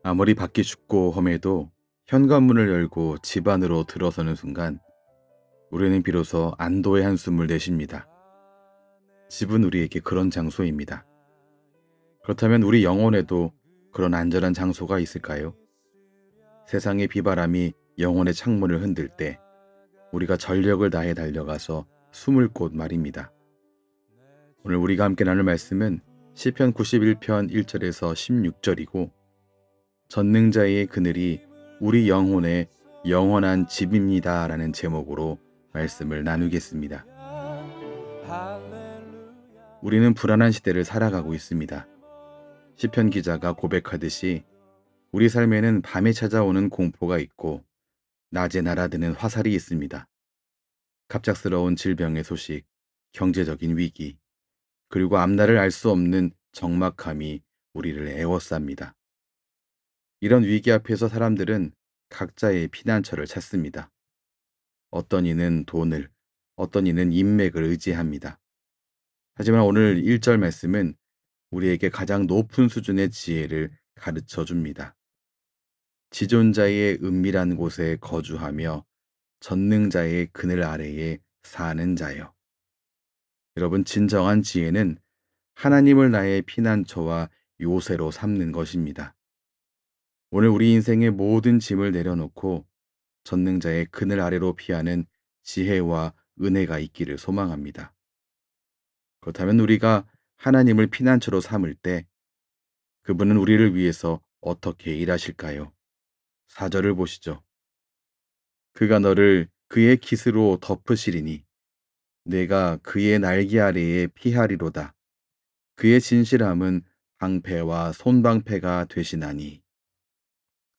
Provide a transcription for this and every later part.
아무리 밖이 춥고 험해도 현관문을 열고 집 안으로 들어서는 순간 우리는 비로소 안도의 한숨을 내쉽니다. 집은 우리에게 그런 장소입니다. 그렇다면 우리 영혼에도 그런 안전한 장소가 있을까요? 세상의 비바람이 영혼의 창문을 흔들 때 우리가 전력을 다해 달려가서 숨을 곳 말입니다. 오늘 우리가 함께 나눌 말씀은 시편 91편 1절에서 16절이고 전능자의 그늘이 우리 영혼의 영원한 집입니다 라는 제목으로 말씀을 나누겠습니다. 우리는 불안한 시대를 살아가고 있습니다. 시편 기자가 고백하듯이 우리 삶에는 밤에 찾아오는 공포가 있고 낮에 날아드는 화살이 있습니다. 갑작스러운 질병의 소식, 경제적인 위기, 그리고 앞날을 알 수 없는 적막함이 우리를 에워쌉니다. 이런 위기 앞에서 사람들은 각자의 피난처를 찾습니다. 어떤 이는 돈을, 어떤 이는 인맥을 의지합니다. 하지만 오늘 1절 말씀은 우리에게 가장 높은 수준의 지혜를 가르쳐 줍니다. 지존자의 은밀한 곳에 거주하며 전능자의 그늘 아래에 사는 자여. 여러분, 진정한 지혜는 하나님을 나의 피난처와 요새로 삼는 것입니다. 오늘 우리 인생의 모든 짐을 내려놓고 전능자의 그늘 아래로 피하는 지혜와 은혜가 있기를 소망합니다. 그렇다면 우리가 하나님을 피난처로 삼을 때 그분은 우리를 위해서 어떻게 일하실까요? 4절을 보시죠. 그가 너를 그의 깃으로 덮으시리니 내가 그의 날개 아래에 피하리로다. 그의 진실함은 방패와 손방패가 되시나니.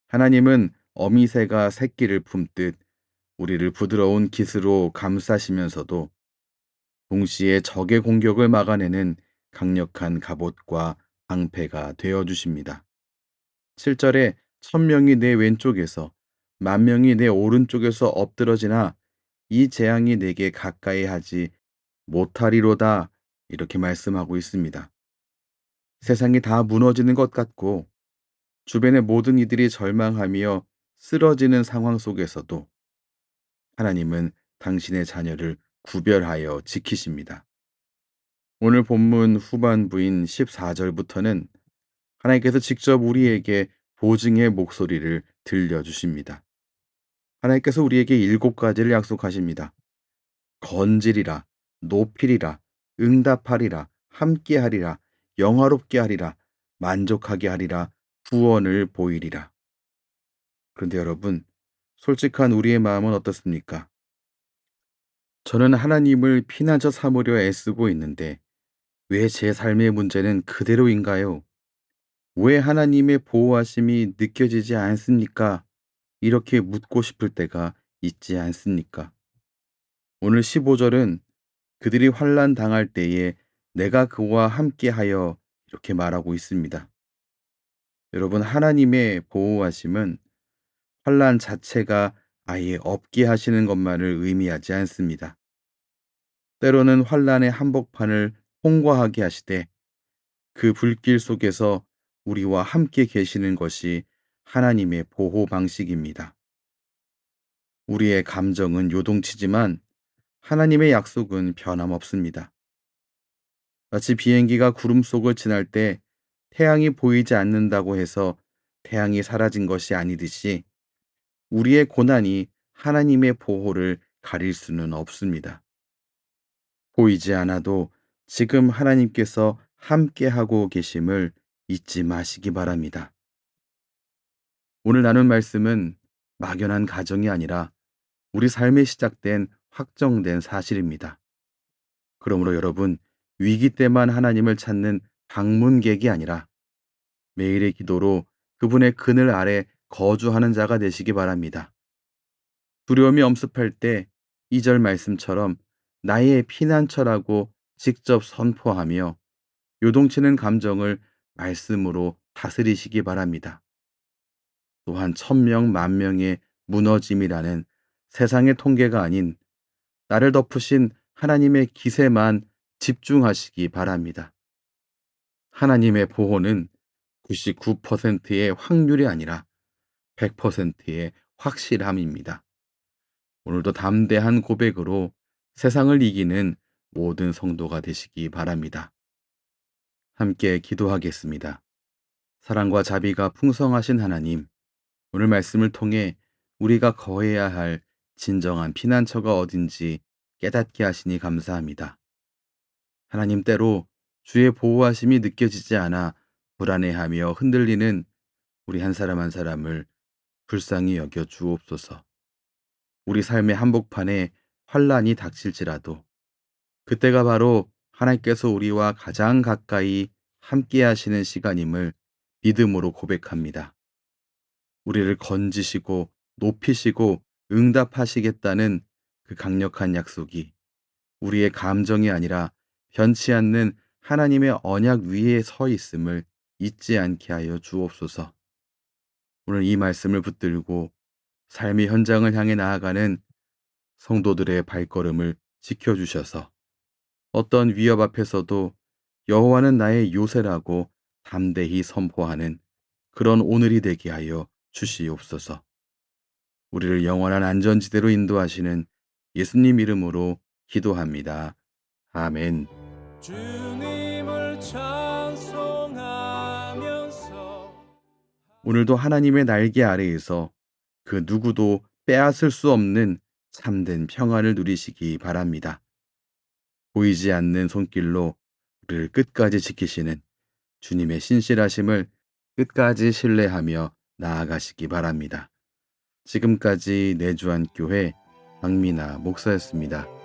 하나님은 어미새가 새끼를 품듯 우리를 부드러운 깃으로 감싸시면서도 동시에 적의 공격을 막아내는 강력한 갑옷과 방패가 되어주십니다. 7절에 1000명이 내 왼쪽에서 10,000명이 내 오른쪽에서 엎드러지나 이 재앙이 내게 가까이 하지 못하리로다 이렇게 말씀하고 있습니다. 세상이 다 무너지는 것 같고 주변의 모든 이들이 절망하며 쓰러지는 상황 속에서도 하나님은 당신의 자녀를 구별하여 지키십니다. 오늘 본문 후반부인 14절부터는 하나님께서 직접 우리에게 보증의 목소리를 들려주십니다. 하나님께서 우리에게 7가지를 약속하십니다. 건지리라, 높이리라, 응답하리라, 함께하리라, 영화롭게 하리라, 만족하게 하리라, 구원을 보이리라. 그런데 여러분, 솔직한 우리의 마음은 어떻습니까? 저는 하나님을 피난처 삼으려 애쓰고 있는데 왜 제 삶의 문제는 그대로인가요? 왜 하나님의 보호하심이 느껴지지 않습니까? 이렇게 묻고 싶을 때가 있지 않습니까? 오늘 15절은 그들이 환난 당할 때에 내가 그와 함께하여 이렇게 말하고 있습니다. 여러분, 하나님의 보호하심은 환난 자체가 아예 없게 하시는 것만을 의미하지 않습니다. 때로는 환난의 한복판을 통과하게 하시되 그 불길 속에서 우리와 함께 계시는 것이 하나님의 보호 방식입니다. 우리의 감정은 요동치지만 하나님의 약속은 변함없습니다. 마치 비행기가 구름 속을 지날 때 태양이 보이지 않는다고 해서 태양이 사라진 것이 아니듯이 우리의 고난이 하나님의 보호를 가릴 수는 없습니다. 보이지 않아도 지금 하나님께서 함께하고 계심을 잊지 마시기 바랍니다. 오늘 나눈 말씀은 막연한 가정이 아니라 우리 삶에 시작된 확정된 사실입니다. 그러므로 여러분, 위기 때만 하나님을 찾는 방문객이 아니라 매일의 기도로 그분의 그늘 아래 거주하는 자가 되시기 바랍니다. 두려움이 엄습할 때 2절 말씀처럼 나의 피난처라고 직접 선포하며 요동치는 감정을 말씀으로 다스리시기 바랍니다. 또한 1000명, 10,000명의 무너짐이라는 세상의 통계가 아닌 나를 덮으신 하나님의 기세만 집중하시기 바랍니다. 하나님의 보호는 99%의 확률이 아니라 100%의 확실함입니다. 오늘도 담대한 고백으로 세상을 이기는 모든 성도가 되시기 바랍니다. 함께 기도하겠습니다. 사랑과 자비가 풍성하신 하나님, 오늘 말씀을 통해 우리가 거해야 할 진정한 피난처가 어딘지 깨닫게 하시니 감사합니다. 하나님, 때로 주의 보호하심이 느껴지지 않아 불안해하며 흔들리는 우리 한 사람 한 사람을 불쌍히 여겨 주옵소서. 우리 삶의 한복판에 환란이 닥칠지라도 그때가 바로 하나님께서 우리와 가장 가까이 함께 하시는 시간임을 믿음으로 고백합니다. 우리를 건지시고 높이시고 응답하시겠다는 그 강력한 약속이 우리의 감정이 아니라 변치 않는 하나님의 언약 위에 서 있음을 잊지 않게 하여 주옵소서. 오늘 이 말씀을 붙들고 삶의 현장을 향해 나아가는 성도들의 발걸음을 지켜주셔서 어떤 위협 앞에서도 여호와는 나의 요새라고 담대히 선포하는 그런 오늘이 되게 하여 주시옵소서. 우리를 영원한 안전지대로 인도하시는 예수님 이름으로 기도합니다. 아멘. 주님을 찬송하면서 오늘도 하나님의 날개 아래에서 그 누구도 빼앗을 수 없는 참된 평안을 누리시기 바랍니다. 보이지 않는 손길로 우리를 끝까지 지키시는 주님의 신실하심을 끝까지 신뢰하며 나아가시기 바랍니다. 지금까지 내주한 교회 박미나 목사였습니다.